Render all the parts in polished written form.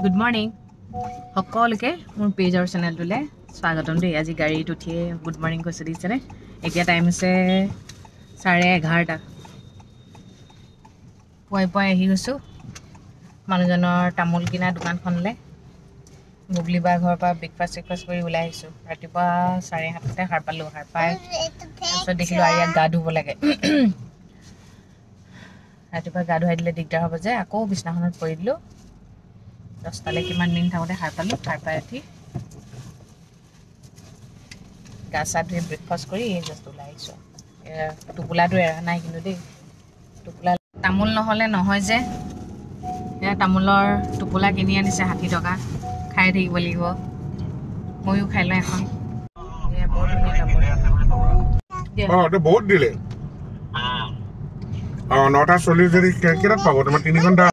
Good morning. সকলোকে মোৰ page আৰু চেনেলটোলে স্বাগতম দেই। আজি গাড়ীত উঠিয়ে গুড মৰ্ণিং কৈছে দিছেনে। এতিয়া টাইম হৈছে 11:30। পুৱাই আহি গৈছোঁ মানুহজনৰ তামোল কিনা দোকানখনলৈ। গুগলি বা ঘৰৰ পৰা ব্ৰেকফাষ্ট কৰি ওলাই আহিছোঁ। ৰাতিপুৱা 7:30 সাৰ পালোঁ। সাৰ পাই তাৰপিছত দেখিলোঁ আৰু ইয়াত গা ধুব লাগে। ৰাতিপুৱা গা ধুৱাই দিলে দিগদাৰ হ'ব যে আকৌ বিছনাখনত পৰি দিলোঁ। 10টালৈ কিমান দিন থাকোঁতে সাৰ পালোঁ। সাৰ পাই উঠি গা চা ধুই ব্ৰেকফাষ্ট কৰি এই জাষ্ট ওলাই আহিছোঁ। টোপোলাটো এৰা নাই কিন্তু দেই। টোপোলা তামোল নহ'লে নহয় যে। এয়া তামোলৰ টোপোলা কিনি আনিছে 60 টকা। খাই থাকিব লাগিব। ময়ো খাই লওঁ এখন। এয়া বৰ ধুনীয়া তামোল। বহুত দিলে 9:40 যদি কেইটাত পাব তোমাৰ 3 ঘণ্টা।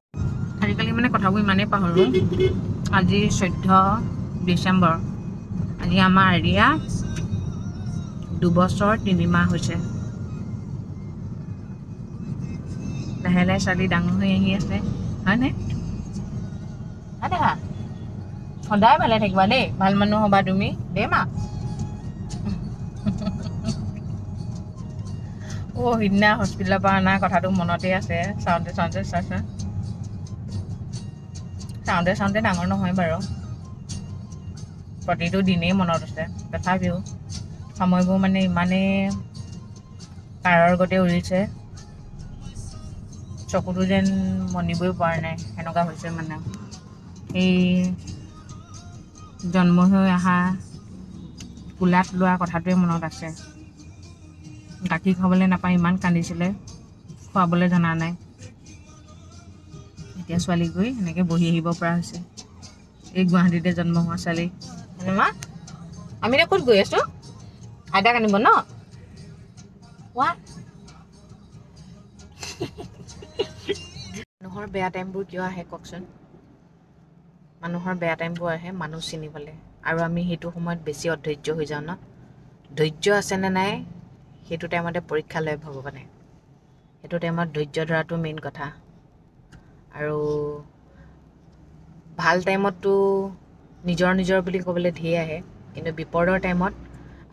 আজিকালি মানে কথাবোৰ ইমানেই পাহৰোঁ। আজি 14 ডিচেম্বৰ। আজি আমাৰ এৰিয়া 2 বছৰ 3 মাহ হৈছে। লাহে লাহে ছোৱালী ডাঙৰ হৈ আহি আছে হয়নে? দেখা সদায় ভালে থাকিবা দেই। ভাল মানুহ হ'বা তুমি দেই মা। সিদিনা হস্পিটেলৰ পৰা অনা কথাটো মনতে আছে। চাওঁতে ডাঙৰ নহয় বাৰু। প্ৰতিটো দিনেই মনত আছে। তথাপিও সময়বোৰ মানে ইমানেই পাৰৰ গতে উৰিছে, চকুটো যেন মনিবই পৰা নাই। সেনেকুৱা হৈছে মানে। এই জন্ম হৈ অহা কোলাত লোৱা কথাটোৱে মনত আছে। গাখীৰ খাবলৈ নাপায় ইমান কান্দিছিলে, খুৱাবলৈ জনা নাই। এতিয়া ছোৱালী গৈ এনেকৈ বহি আহিব পৰা হৈছে। এই গুৱাহাটীতে জন্ম হোৱা ছোৱালী মা। আমি এতিয়া ক'ত গৈ আছোঁ? আইতাক আনিব ন? মানুহৰ বেয়া টাইমবোৰ কিয় আহে কওকচোন? মানুহৰ বেয়া টাইমবোৰ আহে মানুহ চিনিবলৈ। আৰু আমি সেইটো সময়ত বেছি অধৈৰ্য হৈ যাওঁ ন। ধৈৰ্য আছেনে নাই সেইটো টাইমতে পৰীক্ষা লয় ভগৱানে। সেইটো টাইমত ধৈৰ্য ধৰাটো মেইন কথা। আৰু ভাল টাইমততো নিজৰ বুলি ক'বলৈ ধেৰ আহে, কিন্তু বিপদৰ টাইমত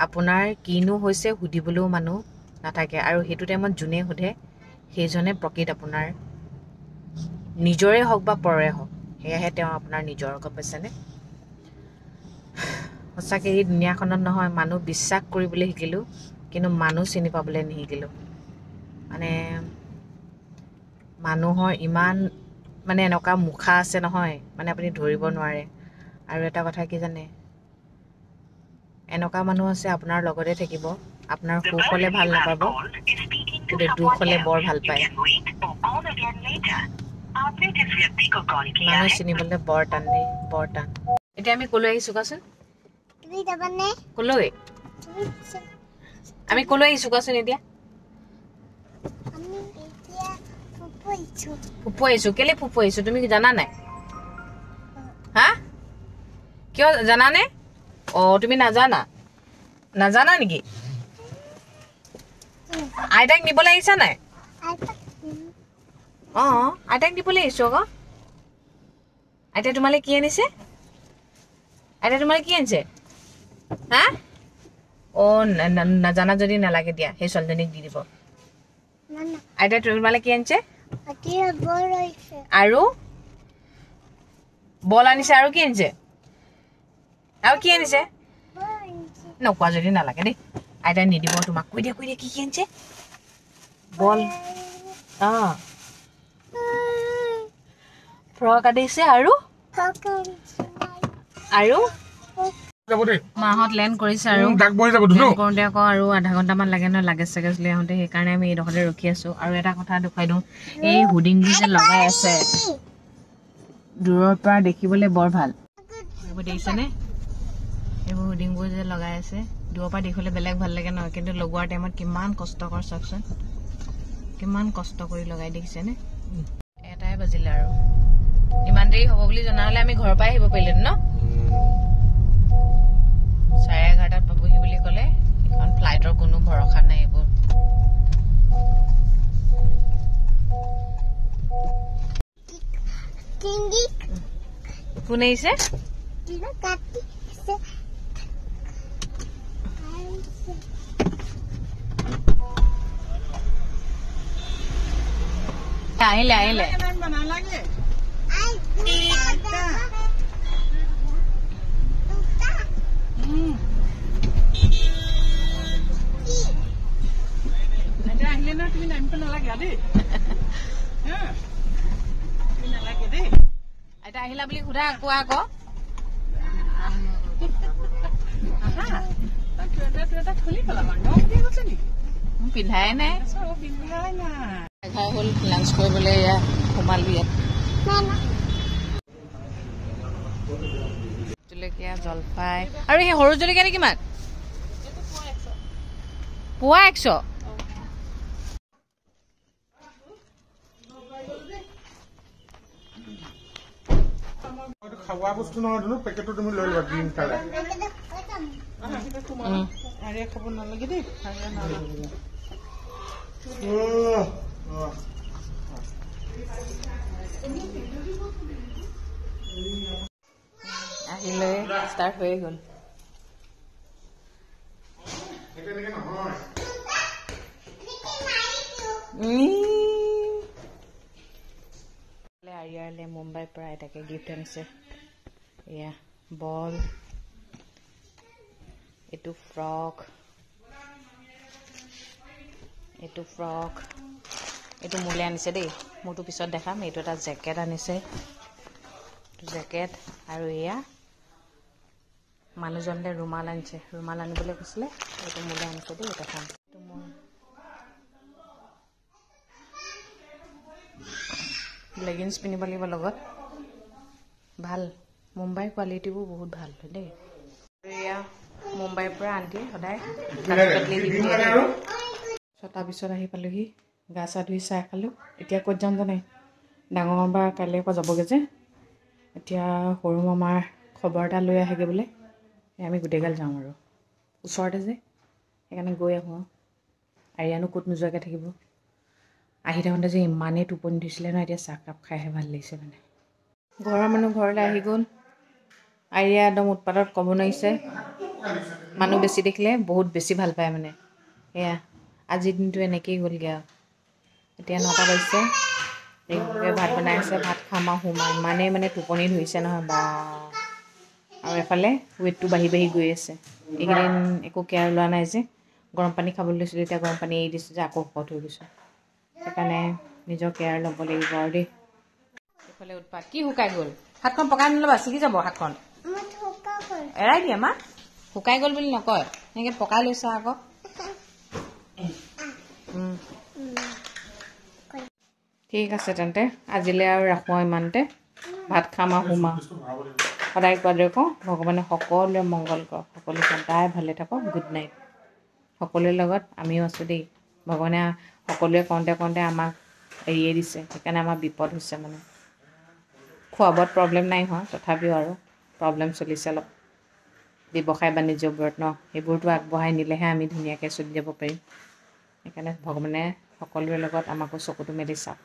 আপোনাৰ কিনো হৈছে সুধিবলৈও মানুহ নাথাকে। আৰু সেইটো টাইমত যোনে সোধে সেইজনে প্ৰকৃত আপোনাৰ নিজৰে হওক বা পৰৰে হওক, সেয়াহে তেওঁ আপোনাৰ নিজৰ। গম পাইছেনে? সঁচাকৈ এই দুনীয়াখনত নহয় মানুহ বিশ্বাস কৰিবলৈ শিকিলোঁ, কিন্তু মানুহ চিনি পাবলৈ নিশিকিলোঁ। মানে মানুহৰ ইমান মানে এনেকুৱা মুখা আছে নহয়, মানে আপুনি ধৰিব নোৱাৰে। আৰু এটা কথা কি জানে, এনেকুৱা মানুহ আছে আপোনাৰ লগতে থাকিব, আপোনাৰ সুখ হ'লে ভাল নাপাব, কিন্তু দুখ হ'লে বৰ ভাল পায়। মানুহ চিনিবলৈ বৰ টান দেই, বৰ টান। এতিয়া আমি ক'লৈ আহিছোঁ কোৱাচোন? ক'লৈ আমি ক'লৈ আহিছোঁ কোৱাচোন? এতিয়া ফুফু আহিছোঁ। কেলে ফুফু আহিছোঁ তুমি জানা নাই? হা কিয় জানানে? তুমি নাজানা নেকি? আইতাক নিবলৈ আহিছা নাই? আইতাক নিবলৈ আহিছোঁ আকৌ। আইতাই তোমালৈ কি আনিছে? হা নাজানা যদি নালাগে দিয়া, সেই ছোৱালীজনীক দি দিব। আইতাই তোমালৈ কি আনিছে? আৰু বল আনিছে। আৰু কি আনিছে? নকোৱা যদি নালাগে দেই। আইতাই নিদিব তোমাক। কৈ দিয়া কি আনিছে? বল, ফ্ৰক আনিছে। আৰু মাহঁত লেণ্ড কৰিছে। আৰু লেণ্ড কৰোঁতে আকৌ আৰু আধা ঘণ্টামান লাগে নহয় লাগেজ চাগেজ লৈ আহোঁতে। সেইকাৰণে আমি এইডোখৰতে ৰখি আছোঁ। আৰু এটা কথা দেখুৱাই দিওঁ, এই হুডিংবোৰ যে লগাই আছে দূৰৰ পৰা দেখিবলৈ বৰ ভাল। এইবোৰ দেখিছেনে? এইবোৰ হুডিংবোৰ যে লগাই আছে দূৰৰ পৰা দেখিবলৈ বেলেগ ভাল লাগে নহয়, কিন্তু লগোৱাৰ টাইমত কিমান কষ্টকৰ চাওকচোন। কিমান কষ্ট কৰি লগাই দেখিছেনে? 1টাই বাজিলে আৰু ইমান দেৰি হ'ব বুলি জনা হ'লে আমি ঘৰৰ পৰাই আহিব পাৰিলোঁ ন। 11:30 পাবহি বুলি ক'লে। এখন ফ্লাইটৰ কোনো ভৰসা নাই। এইবোৰ কোন আহিছে আহিলে আহিলে তুমি নামিব নালাগে দেই তুমি নালাগে দেই এতিয়া আহিলা বুলি সোধা কোৱা আকৌ খুলি পেলাম গৈছে নেকি পিন্ধাই নাই পিন্ধাই নাই খাই হ'ল লাঞ্চ কৰিবলৈ এয়া সোমালো ইয়াত জলকীয়া জলফাই আৰু সেই সৰু জলকীয়া কিমান পোৱা 100 খাৱা বস্তু নহয় ধুনু পেকেটটো তুমি লৈ লোৱা গ্ৰীণ কালাৰ হাৰিয়া খাব নালাগে দেই হাৰিয়া নালাগে আহিলে ষ্টাৰ্ট হৈয়ে গ'ল আৰিয়ালে মুম্বাইৰ পৰা এটাকে গিফ্ট আনিছে এয়া বল এইটো ফ্ৰক এইটো মোলে আনিছে দেই মোৰতো পিছত দেখাম এইটো এটা জেকেট আনিছে জেকেট আৰু এয়া মানুহজনে ৰুমাল আনিছে ৰুমাল আনিবলৈ কৈছিলে এইটো মোলে আনিছে দেই এটা খাম এইটো মোৰ লেগিংছ পিন্ধিব লাগিব লগত ভাল মুম্বাইৰ কোৱালিটিবোৰ বহুত ভাল হয় দেই এয়া মুম্বাইৰ পৰা আন্টি সদায় ছটা পিছত আহি পালোহি গা চা ধুই চাহ খালোঁ এতিয়া ক'ত যাম জানে ডাঙৰ মামা কাইলৈ পৰা যাবগৈ যে এতিয়া সৰু মামাৰ খবৰ এটা লৈ আহেগৈ বোলে আমি গোটেইগাল যাওঁ আৰু ওচৰতে যে সেইকাৰণে গৈ আহোঁ আৰিয়ানো ক'ত নোযোৱাকৈ থাকিব আহি থাকোঁতে যে ইমানেই টোপনি ধৰিছিলে ন এতিয়া চাহকাপ খাইহে ভাল লাগিছে মানে ঘৰৰ মানুহ ঘৰলৈ আহি গ'ল আৰিয়া একদম উৎপাতত ক'ব নোৱাৰিছে মানুহ বেছি দেখিলে বহুত বেছি ভাল পায় মানে এয়া আজিৰ দিনটো এনেকৈয়ে গ'লগৈ আৰু এতিয়া 9টা বাজিছে এইভাগে ভাত বনাই আছে ভাত খাম আৰু শুম আৰু ইমানেই মানে টোপনি ধৰিছে নহয় বা আৰু এফালে ৱেইটটো বাঢ়ি বাঢ়ি গৈ আছে এইকেইদিন একো কেয়াৰ লোৱা নাই যে গৰম পানী খাবলৈ লৈছিলোঁ এতিয়া গৰম পানী এৰি দিছোঁ যে আকৌ শকত হৈ গৈছোঁ সেইকাৰণে নিজৰ কেয়াৰ ল'ব লাগিব আৰু দেই এইফালে উৎপাত কি শুকাই গ'ল হাতখন পকাই নল'বা ছিগি যাব হাতখন এৰাই দিয়া মা শুকাই গ'ল বুলি নকয় এনেকৈ পকাই লৈছা আকৌ ঠিক আছে তেন্তে আজিলৈ আৰু ৰাখোঁ ইমানতে ভাত খাম আৰু শুম আৰু সদায় কোৱাদৰে কওঁ ভগৱানে সকলোৰে মংগল কৰক সকলো সদায় ভালে থাকক গুড নাইট সকলোৰে লগত আমিও আছোঁ দেই ভগৱানে সকলোৱে কওঁতে আমাক এৰিয়ে দিছে সেইকাৰণে আমাৰ বিপদ হৈছে মানে খোৱা বোৱাত প্ৰব্লেম নাই হোৱা তথাপিও আৰু প্ৰব্লেম চলিছে অলপ ব্যৱসায় বাণিজ্যবোৰত ন সেইবোৰতো আগবঢ়াই নিলেহে আমি ধুনীয়াকৈ চলি যাব পাৰিম সেইকাৰণে ভগৱানে সকলোৰে লগত আমাকো চকুটো মেলি চাওক